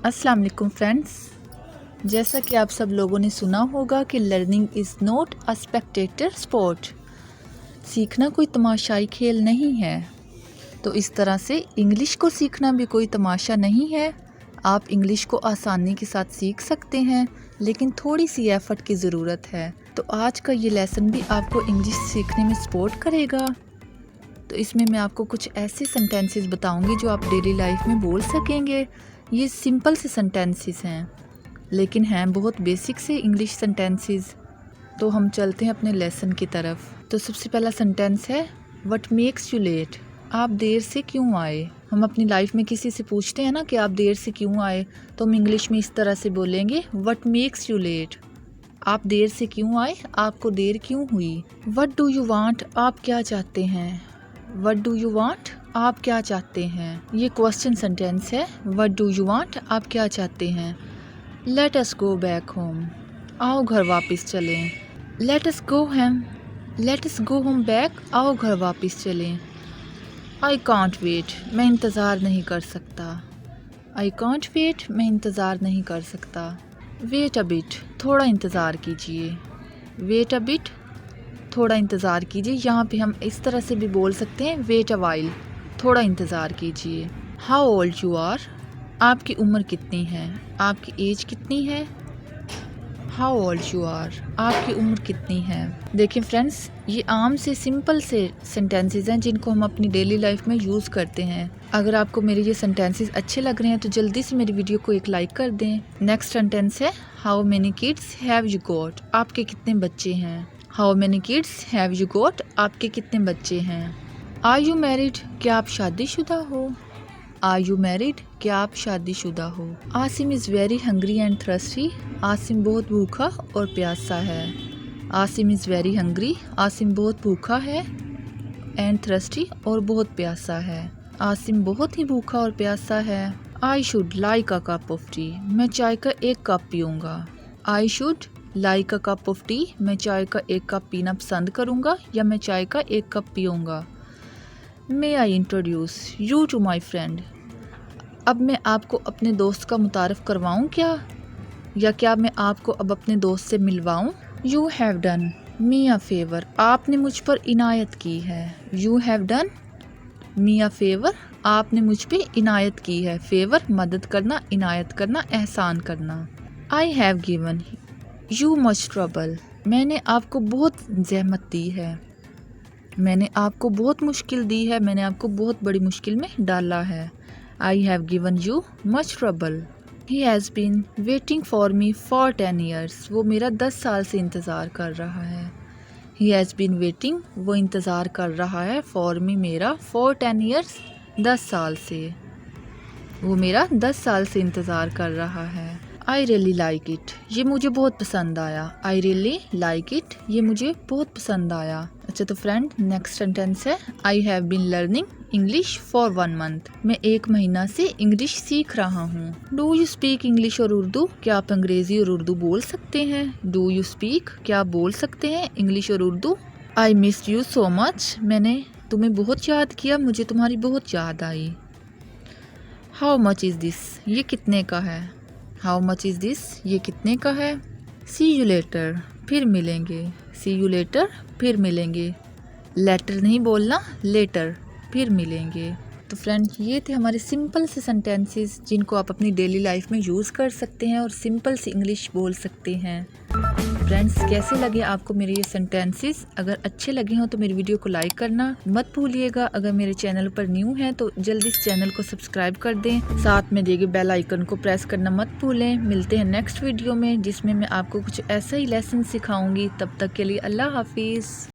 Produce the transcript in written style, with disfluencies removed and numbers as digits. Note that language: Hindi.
अस्सलाम वालेकुम फ्रेंड्स। जैसा कि आप सब लोगों ने सुना होगा कि learning is not a Spectator sport, सीखना कोई तमाशाई खेल नहीं है। तो इस तरह से इंग्लिश को सीखना भी कोई तमाशा नहीं है। आप इंग्लिश को आसानी के साथ सीख सकते हैं, लेकिन थोड़ी सी एफ़र्ट की ज़रूरत है। तो आज का ये लेसन भी आपको इंग्लिश सीखने में सपोर्ट करेगा। तो इसमें मैं आपको कुछ ऐसे सेंटेंसेस बताऊंगी जो आप डेली लाइफ में बोल सकेंगे। ये सिंपल से सेंटेंसेस हैं, लेकिन हैं बहुत बेसिक से इंग्लिश सेंटेंसेस। तो हम चलते हैं अपने लेसन की तरफ। तो सबसे पहला सेंटेंस है व्हाट मेक्स यू लेट। आप देर से क्यों आए। हम अपनी लाइफ में किसी से पूछते हैं ना कि आप देर से क्यों आए, तो हम इंग्लिश में इस तरह से बोलेंगे व्हाट मेक्स यू लेट। आप देर से क्यों आए, आपको देर क्यों हुई। व्हाट डू यू वांट, आप क्या चाहते हैं। व्हाट डू यू वांट, आप क्या चाहते हैं। ये क्वेश्चन सेंटेंस है। व्हाट डू यू वांट, आप क्या चाहते हैं। Let us go back home, आओ घर वापस चलें। Let us go home back, आओ घर वापस चलें। आई कांट वेट, मैं इंतज़ार नहीं कर सकता। आई कांट वेट, मैं इंतज़ार नहीं कर सकता। वेट अ बिट, थोड़ा इंतज़ार कीजिए। वेट अ बिट, थोड़ा इंतज़ार कीजिए। यहाँ पे हम इस तरह से भी बोल सकते हैं वेट अ वाइल, थोड़ा इंतज़ार कीजिए। हाउ ओल्ड यू आर, आपकी उम्र कितनी है, आपकी एज कितनी है। हाउ ओल्ड यू आर, आपकी उम्र कितनी है। देखिए फ्रेंड्स, ये आम से सिंपल से सेंटेंसेस हैं जिनको हम अपनी डेली लाइफ में यूज़ करते हैं। अगर आपको मेरे ये सेंटेंसेस अच्छे लग रहे हैं तो जल्दी से मेरी वीडियो को एक लाइक कर दें। नेक्स्ट सेंटेंस है how many kids have you got, आपके कितने बच्चे हैं। How many kids have you got, आपके कितने बच्चे हैं। आर यू मैरिड, क्या आप शादीशुदा हो। आर यू मैरिड, क्या आप शादीशुदा हो। Asim is very hungry and thirsty, Asim बहुत भूखा और प्यासा है। Asim is very hungry, Asim बहुत भूखा है। एंड थ्रस्टी, और बहुत प्यासा है। आसिम बहुत ही भूखा और प्यासा है। I should like a cup of T, मैं चाय का एक कप पीऊँगा। I should like a cup of T, मैं चाय का एक कप पीना पसंद करूँगा या मैं चाय का एक कप पीऊँगा। May I introduce you to my friend, अब मैं आपको अपने दोस्त का मुतारफ़ करवाऊँ क्या, या क्या मैं आपको अब अपने दोस्त से मिलवाऊँ। You have done me a favour, आपने मुझ पर इनायत की है। You have done me a favour, आपने मुझ पर इनायत की है। फेवर मदद करना, इनायत करना, एहसान करना। आई have given you much trouble, मैंने आपको बहुत जहमत दी है। मैंने आपको बहुत मुश्किल दी है, मैंने आपको बहुत बड़ी मुश्किल में डाला है। I have given you much trouble. He has been waiting for me for 10 years, वो मेरा 10 साल से इंतज़ार कर रहा है। ही हैज़ बीन वेटिंग, वो इंतज़ार कर रहा है। फॉर मी, मेरा। फॉर 10 ईयर्स, 10 साल से। वो मेरा 10 साल से इंतज़ार कर रहा है। आई रियली लाइक इट, ये मुझे बहुत पसंद आया। आई रियली लाइक इट, ये मुझे बहुत पसंद आया। अच्छा तो फ्रेंड, नेक्स्ट सेंटेंस है I have been learning English for 1 month, मैं 1 महीना से इंग्लिश सीख रहा हूँ। डू यू स्पीक इंग्लिश और उर्दू, क्या आप अंग्रेज़ी और उर्दू बोल सकते हैं। डू यू स्पीक, क्या आप बोल सकते हैं इंग्लिश और Urdu. I miss you so much, मैंने तुम्हें बहुत याद किया, मुझे तुम्हारी बहुत याद आई। हाउ मच इज़ दिस, ये कितने का है। हाउ मच इज़ दिस, ये कितने का है। सी यू लेटर, फिर मिलेंगे। सी यू लेटर, फिर मिलेंगे। लेटर नहीं बोलना, लेटर, फिर मिलेंगे। तो फ्रेंड, ये थे हमारे सिंपल से सेंटेंसेस जिनको आप अपनी डेली लाइफ में यूज़ कर सकते हैं और सिंपल सी इंग्लिश बोल सकते हैं। फ्रेंड्स, कैसे लगे आपको मेरे ये सेंटेंसेस। अगर अच्छे लगे हों तो मेरी वीडियो को लाइक करना मत भूलिएगा। अगर मेरे चैनल पर न्यू हैं तो जल्दी इस चैनल को सब्सक्राइब कर दें, साथ में दिए गए बेल आइकन को प्रेस करना मत भूलें। मिलते हैं नेक्स्ट वीडियो में, जिसमें मैं आपको कुछ ऐसा ही लेसन सिखाऊंगी। तब तक के लिए अल्लाह हाफिज़।